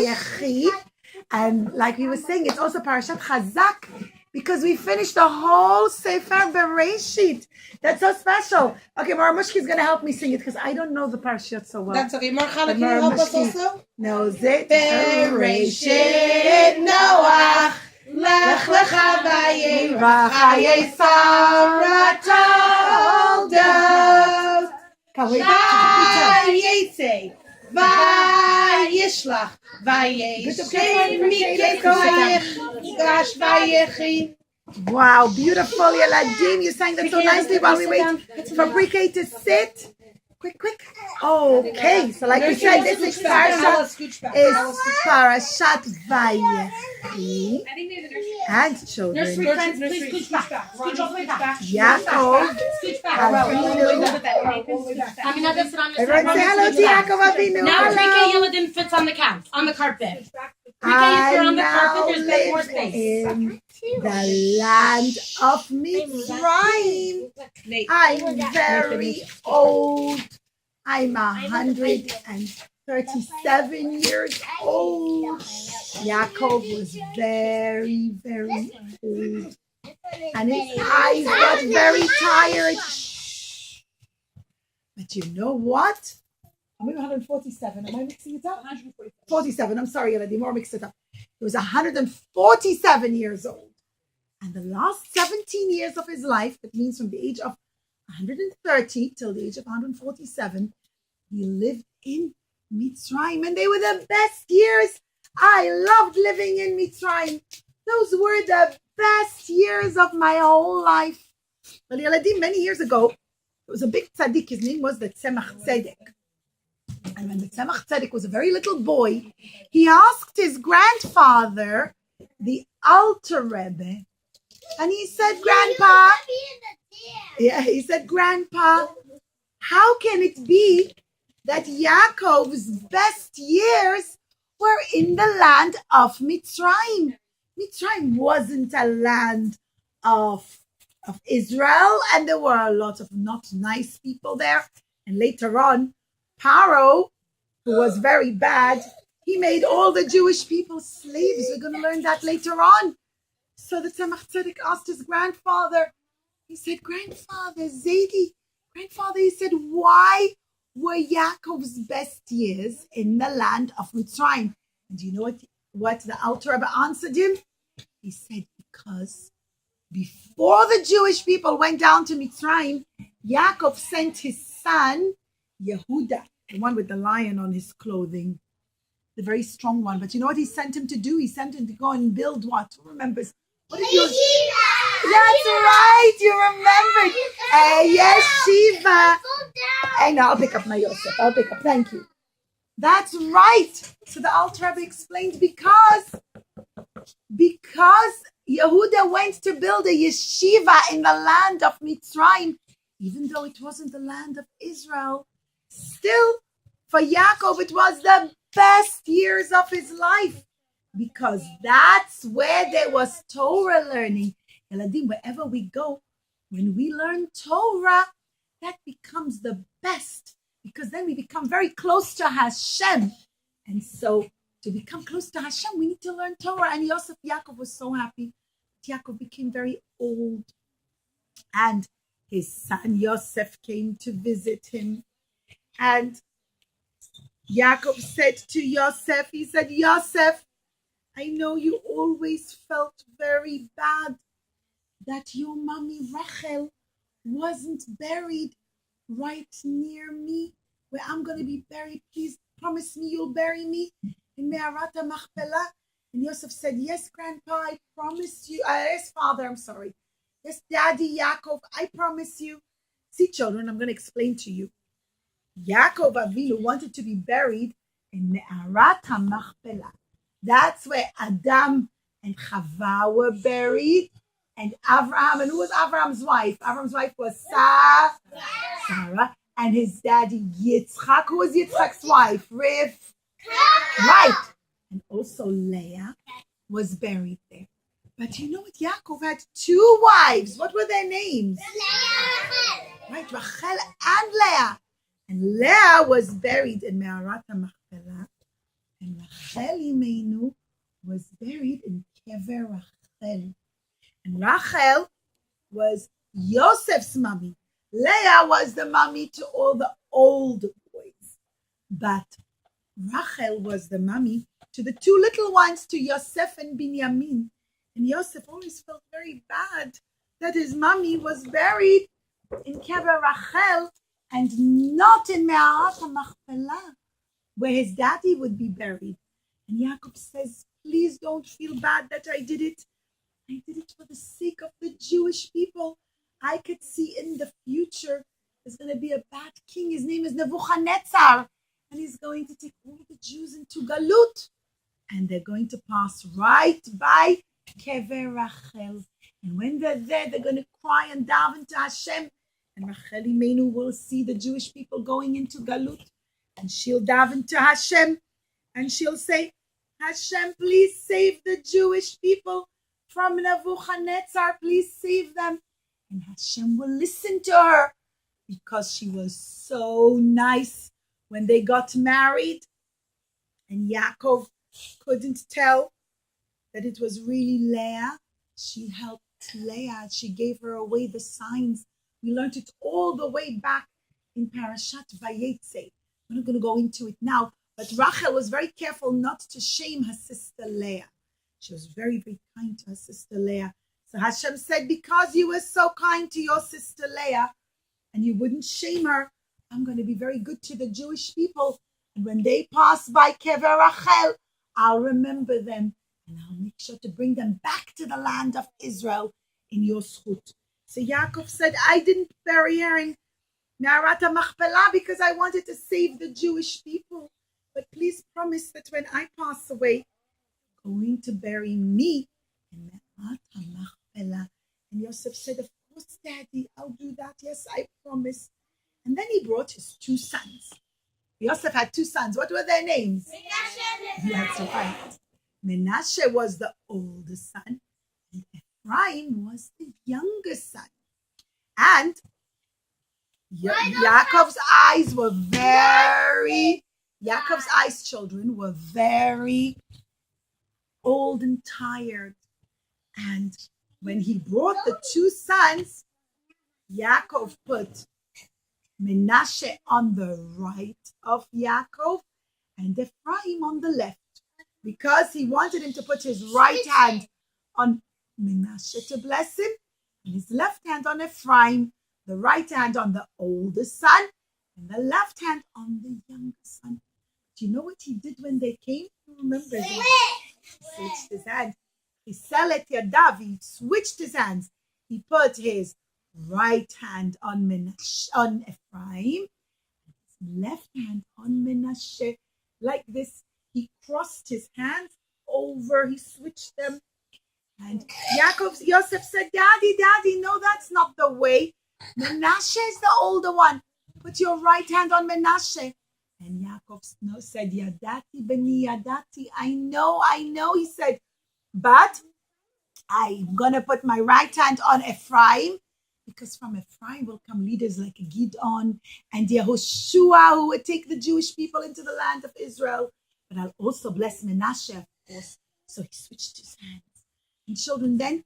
vayechi. And like we were saying, it's also Parashat Chazak because we finished the whole Sefer Bereshit. That's so special. Okay, Mara Mushki is going to help me sing it because I don't know the Parashat so well. That's okay. Mara Chala, can you help us also? Knows it. Bereshit Noach Lech Lecha Vayirach Hayesar Toldos Vayechi Vayishlach Vayechi Miketach Vayechi. Wow, beautiful, Yeladim. You sang that so nicely while we wait for Brike to sit. Quick. Okay, so like we said, this is Parashat Vayechi and children. Yaakov. Everyone say hello to Yaakov Avinu. Now Brike Yeladim fits on the couch, on the carpet. Brike is on the carpet, there's more space. The land of Mitzrayim. I'm very old. I'm 137 years old. Yaakov was very, very old. And his eyes got very tired. But you know what? I'm 147. Am I mixing it up? 47. I'm sorry, Yeladim. More mixed it up. He was 147 years old. And the last 17 years of his life, that means from the age of 130 till the age of 147, he lived in Mitzrayim. And they were the best years. I loved living in Mitzrayim. Those were the best years of my whole life. Well, Yeladim, many years ago, there was a big tzaddik. His name was the Tzemach Tzedek. And when the Tzemach Tzedek was a very little boy, he asked his grandfather, the Alter Rebbe, and he said, Grandpa, how can it be that Yaakov's best years were in the land of Mitzrayim? Mitzrayim wasn't a land of Israel, and there were a lot of not nice people there. And later on, Paro, who was very bad, he made all the Jewish people slaves. We're going to learn that later on. So the Tzemach Tzedek asked his grandfather, he said, Grandfather, he said, why were Yaakov's best years in the land of Mitzrayim? And do you know what the Alter Rebbe answered him? He said, because before the Jewish people went down to Mitzrayim, Yaakov sent his son, Yehuda, the one with the lion on his clothing, the very strong one. But you know what he sent him to do? He sent him to go and build what? Who remembers? What did you? That's right, you remembered. Yeshiva. Hey, no, I'll pick up my Yosef. Thank you. That's right. So the Alter Rebbe explained because Yehuda went to build a yeshiva in the land of Mitzrayim, even though it wasn't the land of Israel. Still, for Yaakov, it was the best years of his life because that's where there was Torah learning. Eladim, wherever we go, when we learn Torah, that becomes the best because then we become very close to Hashem. And so to become close to Hashem, we need to learn Torah. And Yaakov was so happy. Yaakov became very old. And his son Yosef came to visit him. And Yaakov said to Yosef, he said, Yosef, I know you always felt very bad that your mommy Rachel wasn't buried right near me, where I'm going to be buried. Please promise me you'll bury me in Me'arat HaMachpelah. And Yosef said, yes, Grandpa, I promise you. Yes, Father, I'm sorry. Yes, Daddy Yaakov, I promise you. See, children, I'm going to explain to you. Yaakov Avinu wanted to be buried in Me'arat HaMachpelah. That's where Adam and Chava were buried, and Abraham. And who was Abraham's wife? Abraham's wife was Sarah, and his daddy Yitzchak. Who was Yitzchak's wife? Rivka. Right. And also Leah was buried there. But you know what? Yaakov had two wives. What were their names? Right, Rachel and Leah. And Leah was buried in Me'arat HaMachpelah. And Rachel Imeinu was buried in Kever Rachel. And Rachel was Yosef's mommy. Leah was the mommy to all the old boys. But Rachel was the mommy to the two little ones, to Yosef and Binyamin. And Yosef always felt very bad that his mommy was buried in Kever Rachel and not in Me'arat HaMachpelah, where his daddy would be buried. And Yaakov says, please don't feel bad that I did it. I did it for the sake of the Jewish people. I could see in the future there's going to be a bad king. His name is Nebuchadnezzar. And he's going to take all the Jews into Galut. And they're going to pass right by Kever Rachel. And when they're there, they're going to cry and daven to Hashem. And Rachel Imenu will see the Jewish people going into Galut. And she'll daven to Hashem. And she'll say, Hashem, please save the Jewish people from Nebuchadnezzar. Please save them. And Hashem will listen to her because she was so nice when they got married. And Yaakov couldn't tell that it was really Leah. She helped Leah. She gave her away the signs. We learned it all the way back in Parashat vayechi. We're not going to go into it now, but Rachel was very careful not to shame her sister Leah. She was very, very kind to her sister Leah. So Hashem said, because you were so kind to your sister Leah and you wouldn't shame her, I'm going to be very good to the Jewish people. And when they pass by Kever Rachel, I'll remember them and I'll make sure to bring them back to the land of Israel in your zchut. So Yaakov said, I didn't bury her in Me'arat HaMachpelah because I wanted to save the Jewish people. But please promise that when I pass away, you're going to bury me in Me'arat HaMachpelah. And Yosef said, of course, Daddy, I'll do that. Yes, I promise. And then he brought his two sons. Yosef had two sons. What were their names? That's right. Menashe was the oldest son, and Ephraim was the youngest son. And Yaakov's eyes, children, were very old and tired. And when he brought the two sons, Yaakov put Menashe on the right of Yaakov and Ephraim on the left, because he wanted him to put his right hand on Menashe to bless him and his left hand on Ephraim, the right hand on the oldest son and the left hand on the youngest son. Do you know what he did when they came? Who remembers? He switched his hand. He switched his hands. He put his right hand on Ephraim, his left hand on Menashe. Like this, he crossed his hands over, he switched them. And Yosef said, Daddy, no, that's not the way. Menashe is the older one. Put your right hand on Menashe. And Yaakov said, Yadati beni yadati. I know, he said, but I'm going to put my right hand on Ephraim, because from Ephraim will come leaders like Gideon and Yehoshua, who would take the Jewish people into the land of Israel. But I'll also bless Menashe, of course. So he switched his hands. And children, then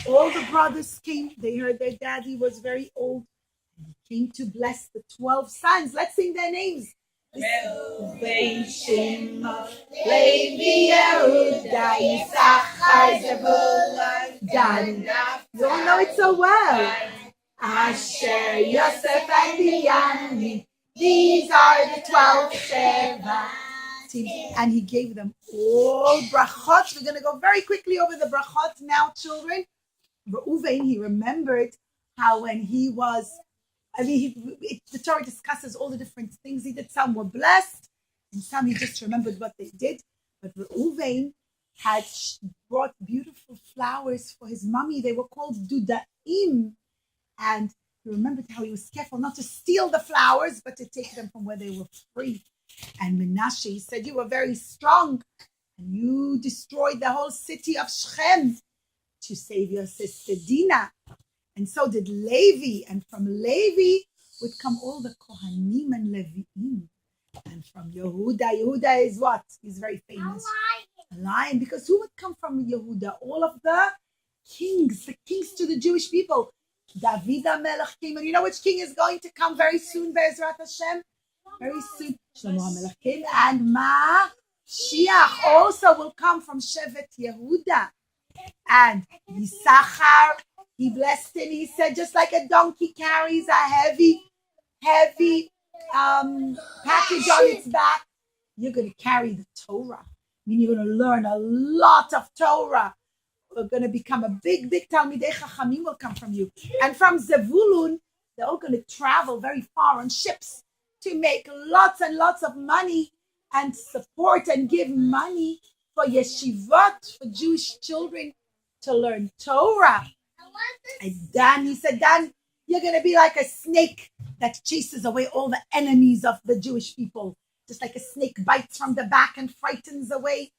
all the brothers came. They heard their daddy was very old. And he came to bless the 12 sons. Let's sing their names. Reuven, Shimon, Levi, Yehuda, Yisachar, Zebulun, Dan. You all know it so well. Asher, Yosef, and Binyamin. These are the 12 Sheva. And he gave them all brachot. We're going to go very quickly over the brachot now, children. Reuven, he remembered how when he was, the Torah discusses all the different things he did. Some were blessed, and some he just remembered what they did. But Reuven had brought beautiful flowers for his mommy. They were called dudaim. And he remembered how he was careful not to steal the flowers, but to take them from where they were free. And Menashe, he said, you were very strong, and you destroyed the whole city of Shechem to save your sister Dinah. And so did Levi. And from Levi would come all the Kohanim and Leviim. And from Yehuda is what? He's very famous. A lion. Because who would come from Yehuda? All of the kings to the Jewish people. David HaMelech came. And you know which king is going to come very soon, Be'ezrat Hashem? Very soon. Shlomo HaMelech came. And Mashiach also will come from Shevet Yehuda. And Yisachar, he blessed him. He said, just like a donkey carries a heavy package on its back, you're going to carry the Torah. I mean, you're going to learn a lot of Torah. We're going to become a big Talmidei Chachamim will come from you. And from Zevulun, they're all going to travel very far on ships to make lots and lots of money and support and give money for yeshivot, for Jewish children to learn Torah. And Dan, he said, Dan, you're going to be like a snake that chases away all the enemies of the Jewish people. Just like a snake bites from the back and frightens away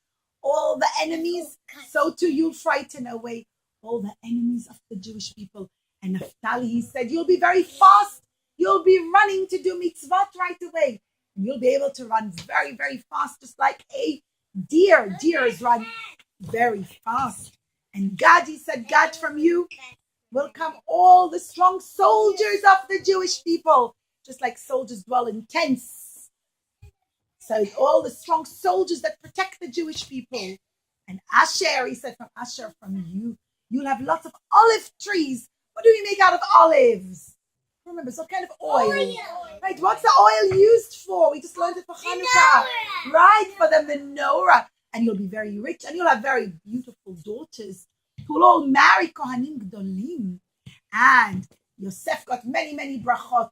all the enemies, so too you'll frighten away all the enemies of the Jewish people. And Naphtali, he said, you'll be very fast. You'll be running to do mitzvot right away. And you'll be able to run very, very fast, just like a deer. Deers run very fast. And God, he said, God, from you will come all the strong soldiers of the Jewish people, just like soldiers dwell in tents. So all the strong soldiers that protect the Jewish people. And Asher, he said, from Asher, from you, you'll have lots of olive trees. What do we make out of olives? Remember, some kind of oil. Right, what's the oil used for? We just learned it for Hanukkah. Right, for the menorah. And you'll be very rich, and you'll have very beautiful daughters who will all marry Kohanim Gdolim. And Yosef got many, many brachot.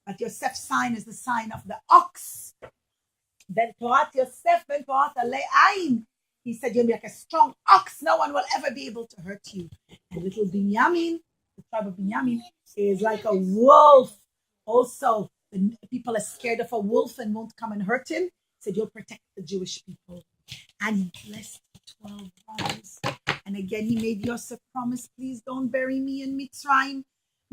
But Yosef's sign is the sign of the ox. Ben Porat Yosef, Ben Porat Alei Ayin. He said, you'll be like a strong ox. No one will ever be able to hurt you. And little Binyamin, the tribe of Binyamin, is like a wolf. Also, the people are scared of a wolf and won't come and hurt him. He said, you'll protect the Jewish people. And he blessed the 12 brothers. And again, he made Yosef promise, please don't bury me in Mitzrayim.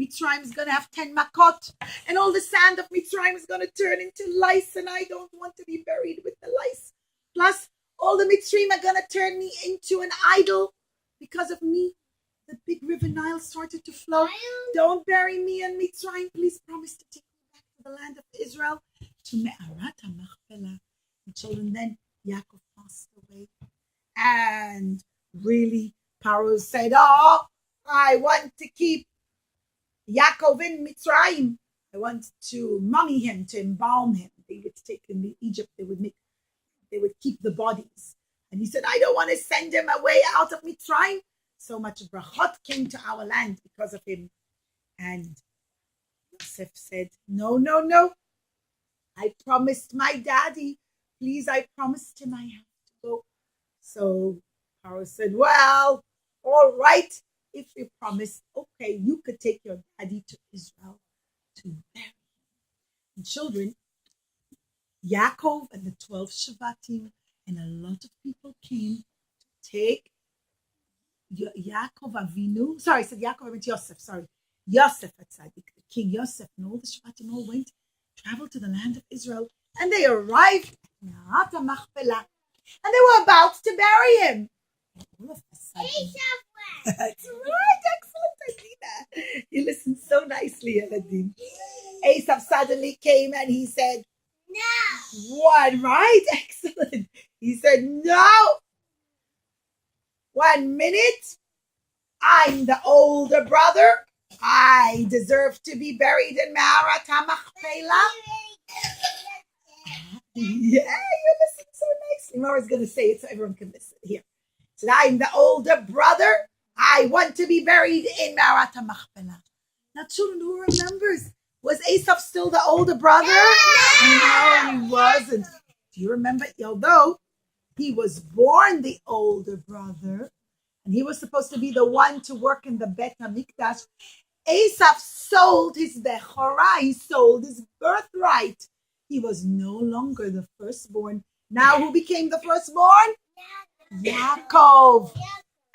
Mitzrayim is going to have 10 makot. And all the sand of Mitzrayim is going to turn into lice. And I don't want to be buried with the lice. Plus, all the Mitzrayim are going to turn me into an idol. Because of me, the big river Nile started to flow. Don't bury me in Mitzrayim. Please promise to take me back to the land of Israel. To Me'arat HaMachpelah. And children, then Yaakov passed away. And really, Paro said, oh, I want to keep Yaakov in Mitzrayim. I want to mummy him, to embalm him. They would take him to Egypt. They would keep the bodies. And he said, I don't want to send him away out of Mitzrayim. So much brachot came to our land because of him. And Yosef said, no. I promised my daddy. Please, I promised him I have to go. So Paro said, well, all right. If you promise, okay, you could take your daddy to Israel to bury him. And children, Yaakov and the 12 Shvatim and a lot of people came to take Yaakov Avinu. Sorry, I said Yaakov, I meant Yosef, sorry. Yosef Atzadik, the king Yosef, and all the Shvatim all went, traveled to the land of Israel, and they arrived at Me'arat HaMachpelah, and they were about to bury him. And all of a sudden, that's right, excellent, Adina. You listened so nicely, Eladin. Esav suddenly came and he said, no. What, right? Excellent. He said, no. 1 minute. I'm the older brother. I deserve to be buried in Me'arat HaMachpelah. Yeah, you listen so nicely. Mara's going to say it so everyone can listen here. So I'm the older brother. I want to be buried in Me'arat HaMachpelah. Now, children, who remembers? Was Esav still the older brother? No, he wasn't. Do you remember? Although he was born the older brother, and he was supposed to be the one to work in the Bet HaMikdash, Esav sold his Bechorah. He sold his birthright. He was no longer the firstborn. Now who became the firstborn? Yaakov.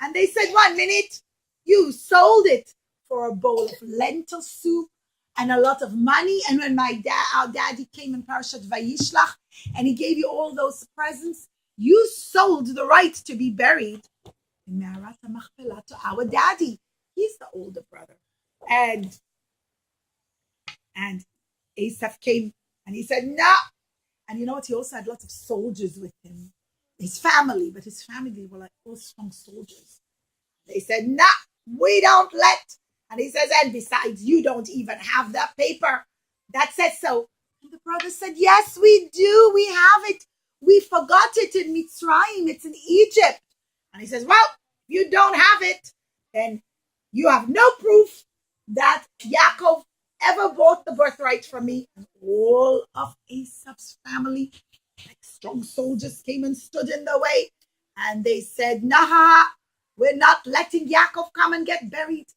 And they said, 1 minute, you sold it for a bowl of lentil soup and a lot of money. And when our daddy came in Parashat Vayishlach and he gave you all those presents, you sold the right to be buried in Me'arat HaMachpelah to our daddy. He's the older brother. And Asaph came and he said, no. And you know what? He also had lots of soldiers with him. His family, but his family were like all strong soldiers. They said, no, we don't let. And he says, and besides, you don't even have that paper that says so. And the brother said, yes, we do. We have it. We forgot it in Mitzrayim. It's in Egypt. And he says, well, if you don't have it, then you have no proof that Yaakov ever bought the birthright from me. And all of Esaph's family, like strong soldiers, came and stood in the way. And they said, nah, we're not letting Yaakov come and get buried.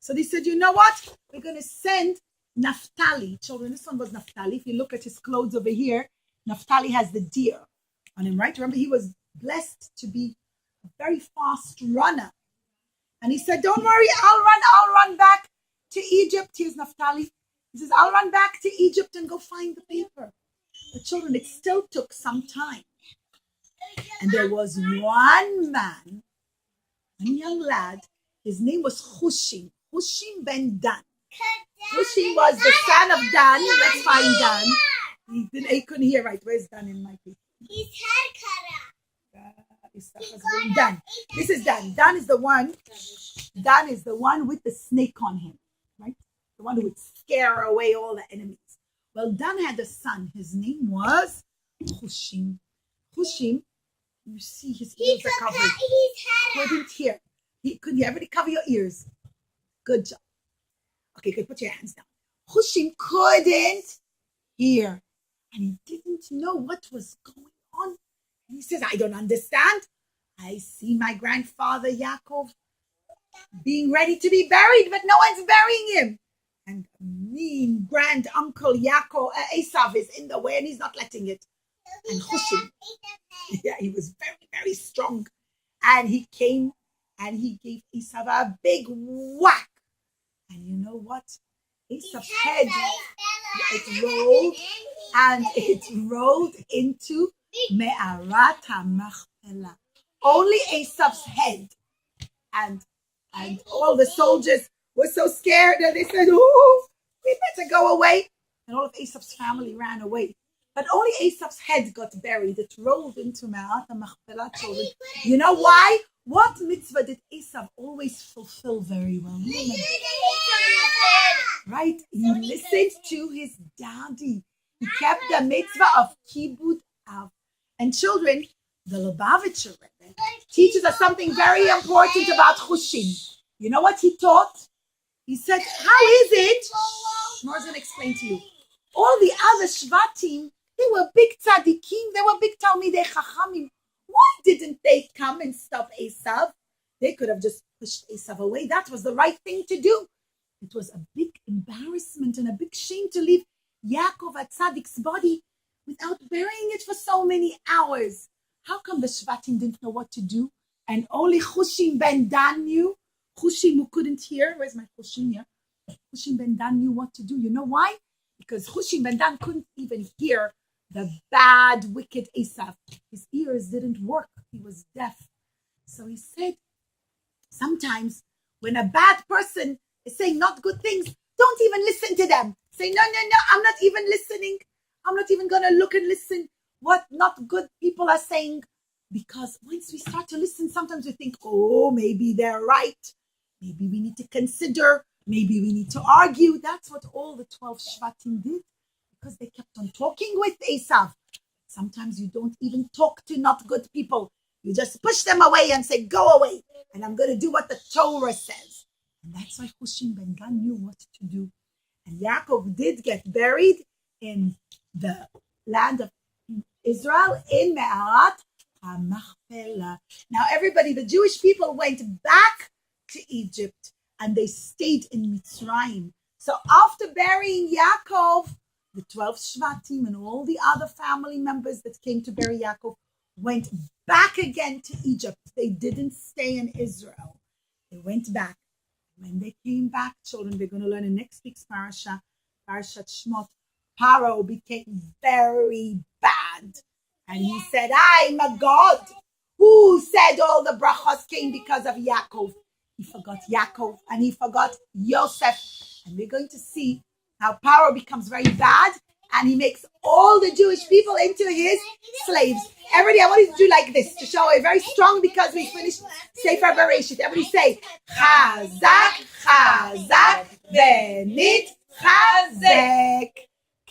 So they said, you know what? We're going to send Naphtali. Children, this one was Naphtali. If you look at his clothes over here, Naphtali has the deer on him, right? Remember, he was blessed to be a very fast runner. And he said, don't worry, I'll run back to Egypt. Here's Naphtali. He says, I'll run back to Egypt and go find the paper. But children, it still took some time. And there was one man, one young lad, his name was Hushim ben Dan. Hushim was the son of Dan. Let's find Dan. He couldn't hear right. Where's Dan in my paper? His hair Dan. This is Dan. Dan is the one with the snake on him, right? The one who would scare away all the enemies. Well, Dan had a son. His name was Hushim. Hushim, you see his ears are covered. Couldn't hear. He couldn't hear. Everybody cover your ears. Good job. Okay, good. Put your hands down. Hushim couldn't hear. And he didn't know what was going on. And he says, I don't understand. I see my grandfather Yaakov being ready to be buried, but no one's burying him. And mean grand uncle Yaakov, Esav is in the way and he's not letting it. And Hushim, yeah, he was very, very strong. And he came and he gave Esav a big whack. And you know what? Esav's head, it rolled into Me'arat HaMachpelah. Only Esav's head. And all the soldiers were so scared that they said, oh, we better go away. And all of Esav's family ran away. But only Esav's head got buried. It rolled into Me'arat HaMachpelah, children. You know why? What mitzvah did Esav always fulfill very well? Right? He listened to his daddy. He kept the mitzvah of Kibud Av. And children, the Lubavitcher Rebbe teaches us something very important about Hushim. You know what he taught? He said, how is it? Shmor's going to explain to you. All the other Shvatim, they were big tzaddikim, they were big Talmidei Chachamim. Why didn't they come and stop Esav? They could have just pushed Esav away. That was the right thing to do. It was a big embarrassment and a big shame to leave Yaakov at Tzaddik's body without burying it for so many hours. How come the Shvatim didn't know what to do? And only Hushim ben Dan knew? Hushim who couldn't hear. Where's my Hushim here? Hushim ben Dan knew what to do. You know why? Because Hushim ben Dan couldn't even hear the bad, wicked Esav. His ears didn't work. He was deaf. So he said, sometimes when a bad person is saying not good things, don't even listen to them. Say, no, I'm not even listening. I'm not even going to look and listen what not good people are saying. Because once we start to listen, sometimes we think, oh, maybe they're right. Maybe we need to consider. Maybe we need to argue. That's what all the 12 Shvatim did. Because they kept on talking with Esav. Sometimes you don't even talk to not good people. You just push them away and say, go away. And I'm going to do what the Torah says. And that's why Hushim ben Dan knew what to do. And Yaakov did get buried in the land of Israel in Me'arat HaMachpelah. Now everybody, the Jewish people went back to Egypt and they stayed in Mitzrayim. So after burying Yaakov, the 12 Shvatim and all the other family members that came to bury Yaakov went back again to Egypt. They didn't stay in Israel. They went back. When they came back, children, we're going to learn in next week's Parashat Shmot, Paro became very bad. And he said, I'm a God. Who said all the brachos came because of Yaakov? He forgot Yaakov and he forgot Yosef. And we're going to see how Paro becomes very bad and he makes all the Jewish people into his slaves. Everybody, I want you to do like this to show it very strong because we finished Sefer Parashat. Everybody say, Chazak, Chazak, Benit, Chazek.